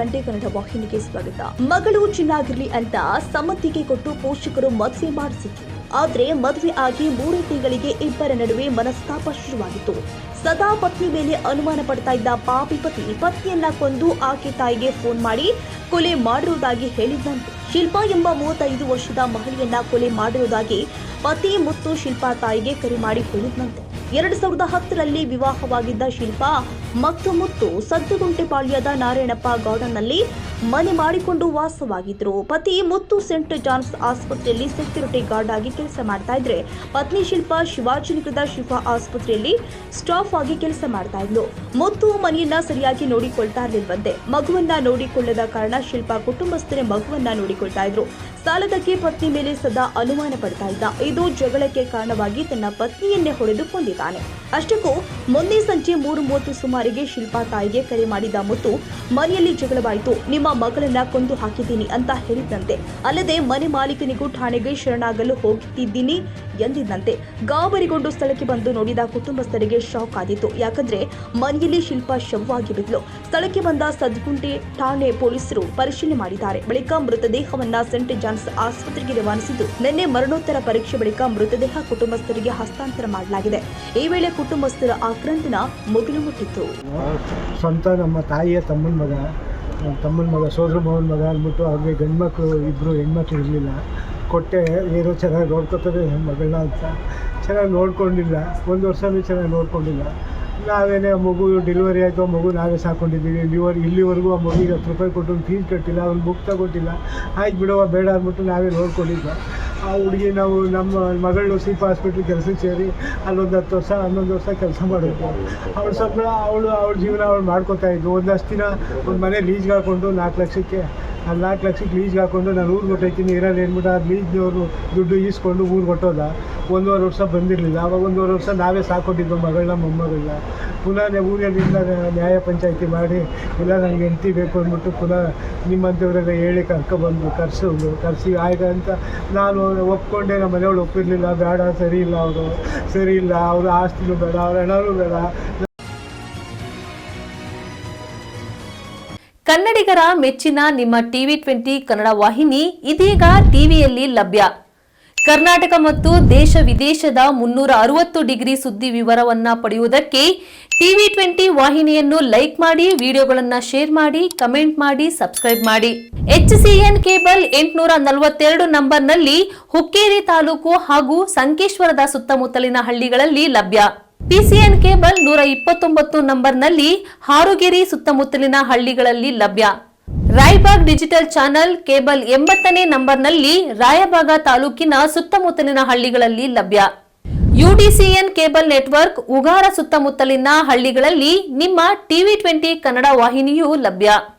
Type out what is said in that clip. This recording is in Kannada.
ಟಿ20 ಕನ್ನಡ ವಾಹಿನಿಗೆ ಸ್ವಾಗತ. ಮಗಳು ಚೆನ್ನಾಗಿರ್ಲಿ ಅಂತ ಸಮ್ಮತಿಗೆ ಕೊಟ್ಟು ಪೋಷಕರು ಮದುವೆ ಮಾಡಿಸಿದ್ರು. ಆದ್ರೆ ಮದುವೆ ಆಗಿ 3 ತಿಂಗಳಿಗೆ ಇಬ್ಬರ ನಡುವೆ ಮನಸ್ತಾಪ ಶುರುವಾಗಿತ್ತು. ಸದಾ ಪತ್ನಿ ಮೇಲೆ ಅನುಮಾನ ಪಡ್ತಾ ಇದ್ದ ಪಾಪಿ ಪತಿ ಪತ್ನಿಯನ್ನ ಕೊಂದು ಆಕೆ ತಾಯಿಗೆ ಫೋನ್ ಮಾಡಿ ಕೊಲೆ ಮಾಡಿರುವುದಾಗಿ ಹೇಳಿದ್ದಂತೆ. ಶಿಲ್ಪಾ ಎಂಬ 35 ವರ್ಷದ ಮಹಿಳೆಯನ್ನ ಕೊಲೆ ಮಾಡಿರುವುದಾಗಿ ಪತಿ ಮುತ್ತು ಶಿಲ್ಪಾ ತಾಯಿಗೆ ಕರೆ ಮಾಡಿ ಹೇಳಿದ್ದಂತೆ. 2010ರಲ್ಲಿ ವಿವಾಹವಾಗಿದ್ದ ಶಿಲ್ಪಾ ಮತ್ತು ಮುತ್ತು ಸದ್ದುಗುಂಟೆಪಾಳ್ಯದ ನಾರಾಯಣಪ್ಪ ಗಾರ್ಡನ್ನಲ್ಲಿ ಮನೆ ಮಾಡಿಕೊಂಡು ವಾಸವಾಗಿದ್ರು. ಪತಿ ಮುತ್ತು ಸೆಂಟ್ ಜಾನ್ಸ್ ಆಸ್ಪತ್ರೆಯಲ್ಲಿ ಸೆಕ್ಯೂರಿಟಿ ಗಾರ್ಡ್ ಆಗಿ ಕೆಲಸ ಮಾಡ್ತಾ ಇದ್ರೆ, ಪತ್ನಿ ಶಿಲ್ಪಾ ಶಿವಾಜಿನಗರದ ಶಿಫಾ ಆಸ್ಪತ್ರೆಯಲ್ಲಿ ಸ್ಟಾಫ್ ಆಗಿ ಕೆಲಸ ಮಾಡ್ತಾ ಇದ್ಲು. ಮುತ್ತು ಮನೆಯನ್ನ ಸರಿಯಾಗಿ ನೋಡಿಕೊಳ್ತಾ ಇರಲಿಲ್ವಂತೆ. ಮಗುವನ್ನ ನೋಡಿಕೊಳ್ಳದ ಕಾರಣ ಶಿಲ್ಪಾ ಕುಟುಂಬಸ್ಥರೇ ಮಗುವನ್ನ ನೋಡಿಕೊಳ್ತಾ ಇದ್ರು. ಸಾಲದಕ್ಕೆ ಪತ್ನಿ ಮೇಲೆ ಸದಾ ಅನುಮಾನ ಪಡ್ತಾ ಇದ್ದ. ಇದು ಜಗಳಕ್ಕೆ ಕಾರಣವಾಗಿ ತನ್ನ ಪತ್ನಿಯನ್ನೇ ಹೊಡೆದು ಕೊಂದಿದ್ದಾನೆ. ಅಷ್ಟಕ್ಕೂ ಮೊನ್ನೆ ಸಂಜೆ 3:30 ಸುಮಾರಿಗೆ ಶಿಲ್ಪಾ ತಾಯಿಗೆ ಕರೆ ಮಾಡಿದ ಮುತ್ತು, ಮನೆಯಲ್ಲಿ ಜಗಳವಾಯಿತು, ನಿಮ್ಮ ಮಗಳನ್ನ ಕೊಂದು ಹಾಕಿದ್ದೀನಿ ಅಂತ ಹೇಳಿದ್ದಂತೆ. ಅಲ್ಲದೆ ಮನೆ ಮಾಲೀಕನಿಗೂ ಠಾಣೆಗೆ ಶರಣಾಗಲು ಹೋಗುತ್ತಿದ್ದೀನಿ ಎಂದಿದ್ದಂತೆ. ಗಾಬರಿಗೊಂಡು ಸ್ಥಳಕ್ಕೆ ಬಂದು ನೋಡಿದ ಕುಟುಂಬಸ್ಥರಿಗೆ ಶಾಕ್ ಆದಿತ್ತು. ಯಾಕಂದ್ರೆ ಮನೆಯಲ್ಲಿ ಶಿಲ್ಪಾ ಶವವಾಗಿ ಬಿದ್ಲು. ಸ್ಥಳಕ್ಕೆ ಬಂದ ಸದ್ಗುಂಟೆ ಠಾಣೆ ಪೊಲೀಸರು ಪರಿಶೀಲನೆ ಮಾಡಿದ್ದಾರೆ. ಬಳಿಕ ಮೃತದೇಹವನ್ನ ಸೆಂಟ್ ಜಾನ್ಸ್ ಆಸ್ಪತ್ರೆಗೆ ರವಾನಿಸಿದ್ದು, ನಿನ್ನೆ ಮರಣೋತ್ತರ ಪರೀಕ್ಷೆ ಬಳಿಕ ಮೃತದೇಹ ಕುಟುಂಬಸ್ಥರಿಗೆ ಹಸ್ತಾಂತರ ಮಾಡಲಾಗಿದೆ. ಈ ವೇಳೆ ಕುಟುಂಬಸ್ಥರ ಆಕ್ರಂದನ ಮುಗಿಲು ಮುಟ್ಟಿತ್ತು. ಸ್ವಂತ ನಮ್ಮ ತಾಯಿಯ ತಮ್ಮನ ಮಗ ಸೋದರ ಮಗನ ಮಗ ಅಂದ್ಬಿಟ್ಟು ಅವ್ರಿಗೆ ಗಂಡ್ಮಕ್ಳು ಇಬ್ಬರು ಹೆಣ್ಮಕ್ಳು ಇರಲಿಲ್ಲ. ಕೊಟ್ಟೆ ಏನೋ ಚೆನ್ನಾಗಿ ನೋಡ್ಕೊತಾರೆ ಮಗಳನ್ನ ಅಂತ. ಚೆನ್ನಾಗಿ ನೋಡ್ಕೊಂಡಿಲ್ಲ, 1 ವರ್ಷನೂ ಚೆನ್ನಾಗಿ ನೋಡ್ಕೊಂಡಿಲ್ಲ. ನಾವೇನೇ ಮಗು ಡೆಲಿವರಿ ಆಯಿತು, ಮಗು ನಾವೇ ಸಾಕೊಂಡಿದ್ದೀವಿ. ಇಲ್ಲಿವರೆಗೂ ಆ ಮಗುಗೆ 10 ರೂಪಾಯಿ ಕೊಟ್ಟು ಫೀಸ್ ಕಟ್ಟಿಲ್ಲ, ಅವ್ನು ಬುಕ್ ತಗೊಟ್ಟಿಲ್ಲ. ಆಯ್ತು ಬಿಡುವ ಬೇಡ ಅಂದ್ಬಿಟ್ಟು ನಾವೇ ನೋಡ್ಕೊಂಡಿದ್ದ. ಆ ಹುಡುಗಿ ನಾವು ನಮ್ಮ ಮಗಳು ಶಿಫಾ ಹಾಸ್ಪಿಟ್ಲ್ ಕೆಲಸಕ್ಕೆ ಸೇರಿ ಅಲ್ಲೊಂದು 10 ವರ್ಷ 11 ವರ್ಷ ಕೆಲಸ ಮಾಡಿದ್ವಿ. ಅವಳು ಸ್ವಲ್ಪ ಅವಳ ಜೀವನ ಅವಳು ಮಾಡ್ಕೋತಾ ಇದ್ವು. ಒಂದಷ್ಟು ದಿನ ಒಂದು ಮನೆ ಲೀಸ್ಗೆ ಹಾಕ್ಕೊಂಡು 4 ಲಕ್ಷಕ್ಕೆ 4 ಲಕ್ಷಕ್ಕೆ ಲೀಸ್ಗೆ ಹಾಕ್ಕೊಂಡು ನಾನು ಊರಿಗೆ ಹೊಟ್ಟೋಯ್ತೀನಿ ಇರೋದು ಏನ್ಬಿಟ್ಟು ಅದು ಲೀಸ್ನವರು ದುಡ್ಡು ಈಸ್ಕೊಂಡು ಊರಿಗೆ ಹೊಟ್ಟೋದ. 1.5 ವರ್ಷ ಬಂದಿರಲಿಲ್ಲ. ಆವಾಗ 1.5 ವರ್ಷ ನಾವೇ ಸಾಕೊಂಡಿದ್ದು ಮಗಳನ್ನ ಮೊಮ್ಮಗಳನ್ನ. ಪುನಃ ಊರಿನಿಂದ ನ್ಯಾಯ ಪಂಚಾಯಿತಿ ಮಾಡಿ ಇಲ್ಲ ನನಗೆ ಹೆಂಡತಿ ಬೇಕು ಅಂದ್ಬಿಟ್ಟು ಪುನಃ ನಿಮ್ಮಂಥವರೆಲ್ಲ ಹೇಳಿ ಕರ್ಸಿ ಆಯ್ತು ಅಂತ ನಾನು ಒಪ್ಕೊಂಡೆ. ನಮ್ಮ ಮನೆಯವ್ಳು ಒಪ್ಪಿರಲಿಲ್ಲ, ಬೇಡ ಸರಿ ಇಲ್ಲ ಅವರು ಆಸ್ತಿನೂ ಬೇಡ, ಅವ್ರ ಹಣನೂ ಬೇಡ. ಕನ್ನಡಿಗರ ಮೆಚ್ಚಿನ ನಿಮ್ಮ ಟಿವಿ20 ಕನ್ನಡ ವಾಹಿನಿ ಇದೀಗ ಟಿವಿಯಲ್ಲಿ ಲಭ್ಯ. ಕರ್ನಾಟಕ ಮತ್ತು ದೇಶ ವಿದೇಶದ 360 ಡಿಗ್ರಿ ಸುದ್ದಿ ವಿವರವನ್ನ ಪಡೆಯುವುದಕ್ಕೆ ಟಿವಿ20 ವಾಹಿನಿಯನ್ನು ಲೈಕ್ ಮಾಡಿ, ವಿಡಿಯೋಗಳನ್ನು ಶೇರ್ ಮಾಡಿ, ಕಮೆಂಟ್ ಮಾಡಿ, ಸಬ್ಸ್ಕ್ರೈಬ್ ಮಾಡಿ. HCN ಕೇಬಲ್ 842 ನಂಬರ್ನಲ್ಲಿ ಹುಕ್ಕೇರಿ ತಾಲೂಕು ಹಾಗೂ ಸಂಕೇಶ್ವರದ ಸುತ್ತಮುತ್ತಲಿನ ಹಳ್ಳಿಗಳಲ್ಲಿ ಲಭ್ಯ. PCN ಕೇಬಲ್ 129 ನಂಬರ್ನಲ್ಲಿ ಹಾರುಗೆರೆ ಸುತ್ತಮುತ್ತಲಿನ ಹಳ್ಳಿಗಳಲ್ಲಿ ಲಭ್ಯ. ರಾಯಬಾಗ್ ಡಿಜಿಟಲ್ ಚಾನೆಲ್ ಕೇಬಲ್ 80ನೇ ನಂಬರ್ನಲ್ಲಿ ರಾಯಬಾಗ ತಾಲೂಕಿನ ಸುತ್ತಮುತ್ತಲಿನ ಹಳ್ಳಿಗಳಲ್ಲಿ ಲಭ್ಯ. UDCN ಕೇಬಲ್ ನೆಟ್ವರ್ಕ್ ಉಗಾರ ಸುತ್ತಮುತ್ತಲಿನ ಹಳ್ಳಿಗಳಲ್ಲಿ ನಿಮ್ಮ ಟಿವಿ20 ಕನ್ನಡ ವಾಹಿನಿಯೂ ಲಭ್ಯ.